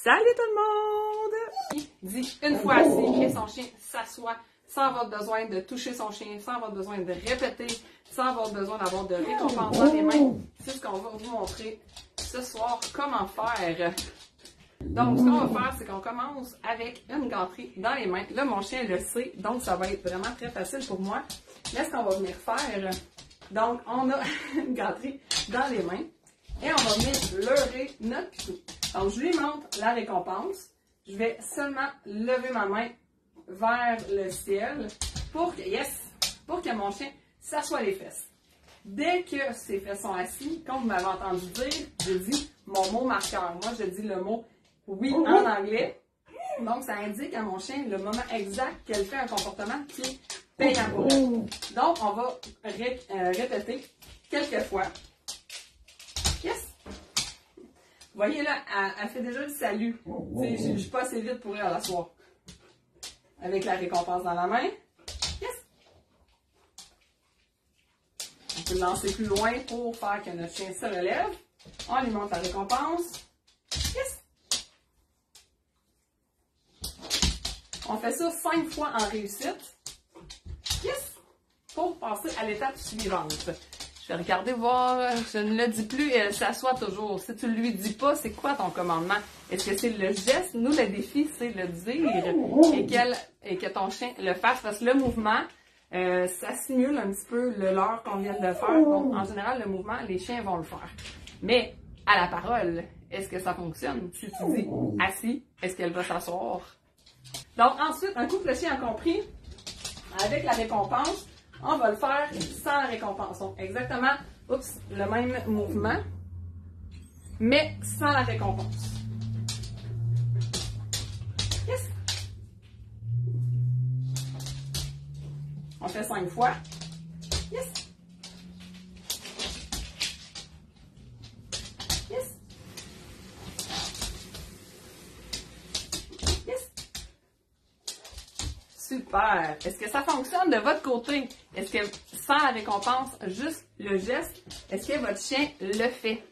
Salut tout le monde! Il dit une fois assis et son chien s'assoit sans avoir besoin de toucher son chien, sans avoir besoin de répéter, sans avoir besoin d'avoir de récompense dans les mains. C'est ce qu'on va vous montrer ce soir, comment faire. Donc, ce qu'on va faire, c'est qu'on commence avec une gâterie dans les mains. Là, mon chien le sait, donc ça va être vraiment très facile pour moi. Mais ce qu'on va venir faire, donc, on a une gâterie dans les mains et on va venir leurrer notre pitou. Donc, je lui montre la récompense. Je vais seulement lever ma main vers le ciel pour que mon chien s'assoie les fesses. Dès que ses fesses sont assis, comme vous m'avez entendu dire, je dis mon mot marqueur. Moi, je dis le mot oui en anglais. Donc, ça indique à mon chien le moment exact qu'elle fait un comportement qui est payant pour elle. Donc, on va répéter quelques fois. Yes! Vous voyez là, elle fait déjà le salut. Je ne suis pas assez vite pour elle la soir. Avec la récompense dans la main. Yes! On peut le lancer plus loin pour faire que notre chien se relève. On lui montre la récompense. Yes! On fait ça 5 fois en réussite. Yes! Pour passer à l'étape suivante. Je vais regarder voir, je ne le dis plus et elle s'assoit toujours. Si tu ne lui dis pas, c'est quoi ton commandement? Est-ce que c'est le geste? Nous, le défi, c'est le dire et que ton chien le fasse. Parce que le mouvement, ça simule un petit peu le leurre qu'on vient de faire. Donc, en général, le mouvement, les chiens vont le faire. Mais à la parole, est-ce que ça fonctionne? Si tu dis assis, est-ce qu'elle va s'asseoir? Donc, ensuite, un coup que le chien a compris, avec la récompense, on va le faire sans la récompense. Donc, exactement, le même mouvement, mais sans la récompense. Yes! On fait 5 fois. Yes! Yes! Yes! Super! Est-ce que ça fonctionne de votre côté? Est-ce que sans la récompense, juste le geste, est-ce que votre chien le fait?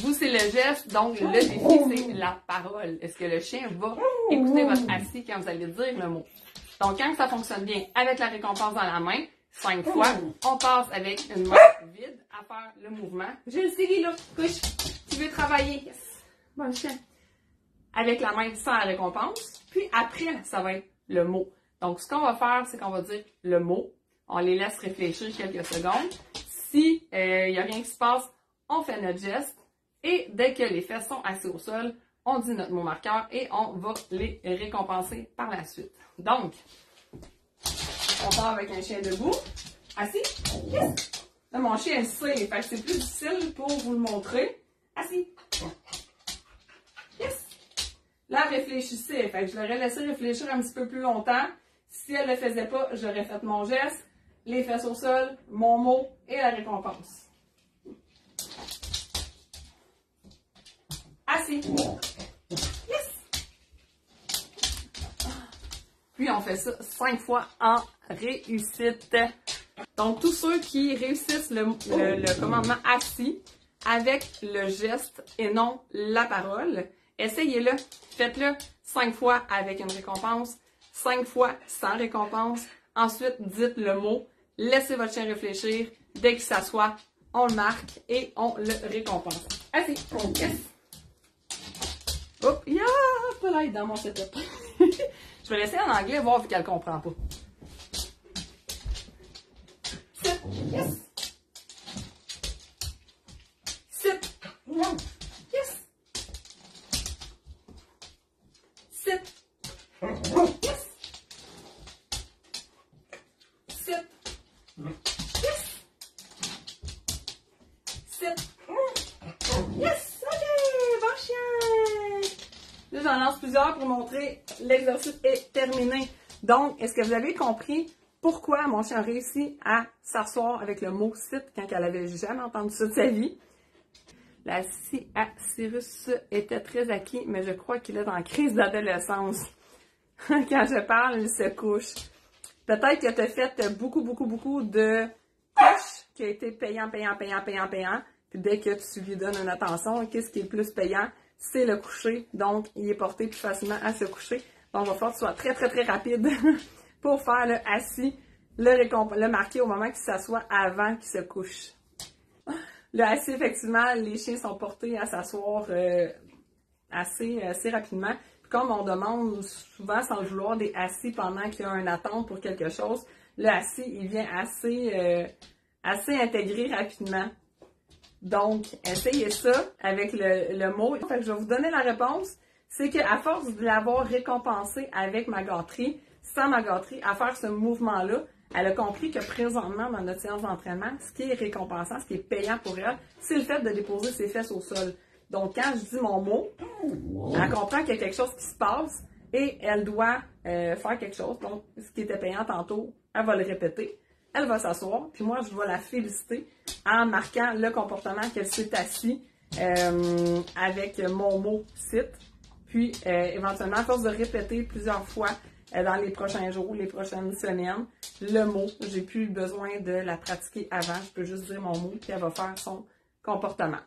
Vous, c'est le geste, donc le défi, c'est la parole. Est-ce que le chien va écouter votre assis quand vous allez dire le mot? Donc, quand ça fonctionne bien avec la récompense dans la main, 5 fois, on passe avec une main vide à faire le mouvement. Je le sais, là, couche, tu veux travailler. Yes. Bon chien. Avec la main sans la récompense. Puis après, ça va être le mot. Donc, ce qu'on va faire, c'est qu'on va dire le mot. On les laisse réfléchir quelques secondes. Si il n'y a rien qui se passe, on fait notre geste. Et dès que les fesses sont assises au sol, on dit notre mot marqueur et on va les récompenser par la suite. Donc, on part avec un chien debout. Assis. Yes. Là, mon chien le sait. Fait que c'est plus difficile pour vous le montrer. Assis. Yes. Là, réfléchissez. Fait que je l'aurais laissé réfléchir un petit peu plus longtemps. Si elle ne le faisait pas, j'aurais fait mon geste, les fesses au sol, mon mot et la récompense. Assis. Yes! Puis on fait ça 5 fois en réussite. Donc, tous ceux qui réussissent le commandement assis avec le geste et non la parole, essayez-le. Faites-le 5 fois avec une récompense. 5 fois sans récompense. Ensuite, dites le mot. Laissez votre chien réfléchir. Dès qu'il s'assoit, on le marque et on le récompense. Assis. Yes. Hop, ya, pas là dans mon setup. Je vais laisser en anglais voir vu qu'elle ne comprend pas. Sit. Yes. Sit. Yes. Sit. Yes. Sit. Yes. Sit. Yes. OK. Bon chien. Là, j'en lance plusieurs pour montrer l'exercice est terminé. Donc, est-ce que vous avez compris pourquoi mon chien a réussi à s'asseoir avec le mot sit quand elle avait jamais entendu ça de sa vie? La Cyrus était très acquis, mais je crois qu'il est en crise d'adolescence. Quand je parle, il se couche. Peut-être que tu as fait beaucoup de push qui a été payant. Puis dès que tu lui donnes une attention, qu'est-ce qui est le plus payant? c'est le coucher. Donc, il est porté plus facilement à se coucher. Donc, il va falloir que tu sois très, très, très rapide pour faire le assis, le marquer au moment qu'il s'assoit avant qu'il se couche. Le assis, effectivement, les chiens sont portés à s'asseoir assez rapidement. Puis comme on demande souvent sans le vouloir des assis pendant qu'il y a une attente pour quelque chose, le assis, il vient assez intégré rapidement. Donc, essayez ça avec le mot. Fait que je vais vous donner la réponse. C'est qu'à force de l'avoir récompensé avec ma gâterie, sans ma gâterie, à faire ce mouvement-là, elle a compris que présentement, dans notre séance d'entraînement, ce qui est récompensant, ce qui est payant pour elle, c'est le fait de déposer ses fesses au sol. Donc, quand je dis mon mot, elle comprend qu'il y a quelque chose qui se passe et elle doit faire quelque chose. Donc, ce qui était payant tantôt, elle va le répéter. Elle va s'asseoir, puis moi, je vais la féliciter en marquant le comportement qu'elle s'est assise avec mon mot « sit ». Puis, éventuellement, à force de répéter plusieurs fois dans les prochains jours, les prochaines semaines, le mot, j'ai plus besoin de la pratiquer avant. Je peux juste dire mon mot, puis elle va faire son comportement.